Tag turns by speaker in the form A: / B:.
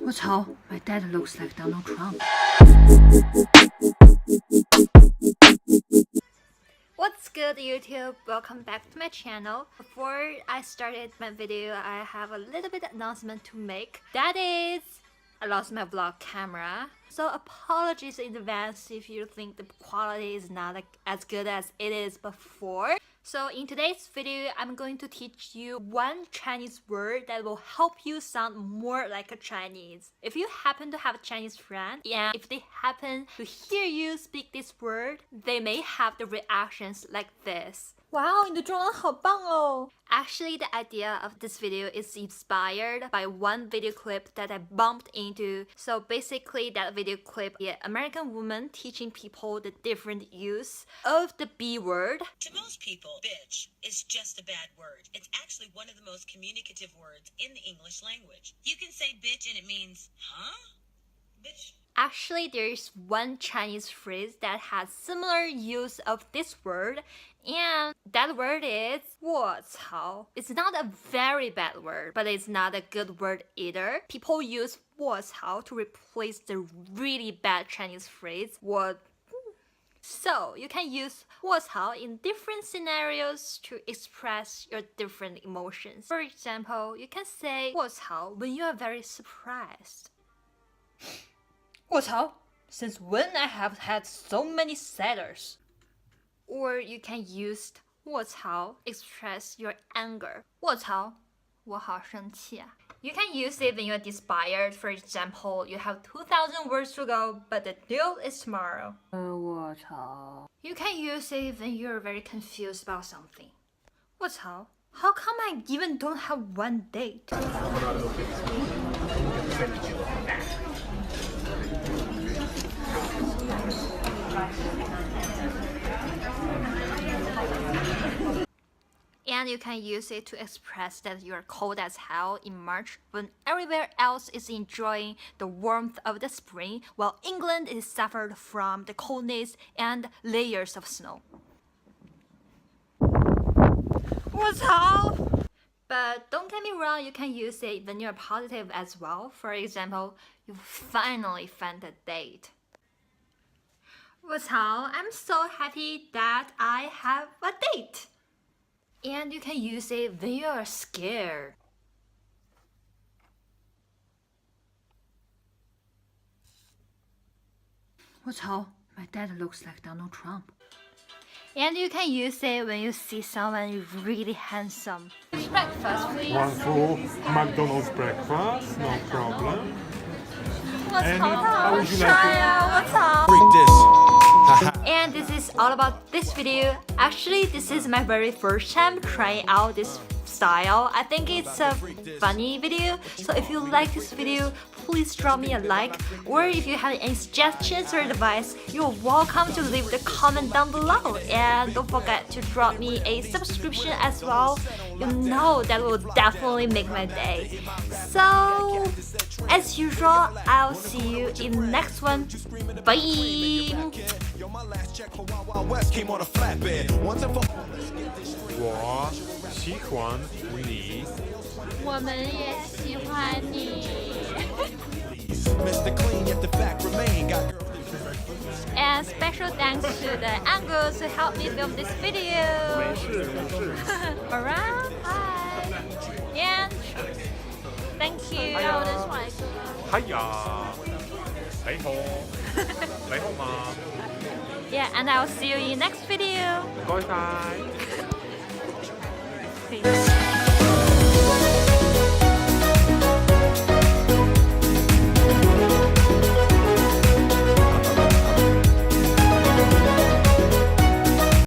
A: 我操, my dad looks like Donald Trump. What's good, YouTube? Welcome back to my channel. Before I started my video, I have a little bit announcement to make. That is, I lost my vlog camera. So apologies in advance if you think the quality is not as good as it is before. So in today's video, I'm going to teach you one Chinese word that will help you sound more like a Chinese. If you happen to have a Chinese friend, and if they happen to hear you speak this word, they may have the reactions like this. Wow, 你的中文好棒哦! Actually, the idea of this video is inspired by one video clip that I bumped into. So basically, that video clip is an American woman teaching people the different use of the B word.
B: To most people, bitch is just a bad word. It's actually one of the most communicative words in the English language. You can say bitch and it means, huh? Bitch.
A: Actually, there's one Chinese phrase that has similar use of this word, and that word is 卧槽. It's not a very bad word, but it's not a good word either. People use 卧槽 to replace the really bad Chinese phrase 我. So you can use 卧槽 in different scenarios to express your different emotions. For example, you can say 卧槽 when you are very surprised. 卧槽, since when I have had so many sailors. Or you can use 卧槽 express your anger. 卧槽, 我好生气啊. You can use it when you're inspired. For example, you have 2,000 words to go, but the deal is tomorrow. 卧槽. You can use it when you're very confused about something. 卧槽, how come I even don't have one date? And you can use it to express that you're cold as hell in March when everywhere else is enjoying the warmth of the spring while England is suffered from the coldness and layers of snow. 卧槽! But don't get me wrong, you can use it when you're positive as well. For example, you finally found a date. 卧槽, I'm so happy that I have a date. And you can use it when you are scared. 卧槽, my dad looks like Donald Trump. And you can use it when you see someone really handsome. Breakfast, please.
C: One full McDonald's breakfast, no problem.
A: 卧槽,
C: how would you like
A: try
C: it?
A: 卧槽.
D: Freak this.
A: And this is all about this video. Actually, this is my very first time trying out this style. I think it's a funny video. So if you like this video, please drop me a like. Or if you have any suggestions or advice, you're welcome to leave the comment down below. And don't forget to drop me a subscription as well. You know that will definitely make my day. So, as usual, I'll see you in the next one. Bye!
D: Yo, my last check for Wild Wild West came on a flatbed. Once and for
C: 我喜欢你。
A: 我们也喜欢你。
D: Mr. Clean, yet the fact remain. Got girls.
A: And special thanks to the angles who helped me film this video.
C: 没事没事。
A: Alright, hi. And thank you.
C: hiya，你好，你好嗎？
A: Yeah, and I'll see you in next video.
C: 唔該晒。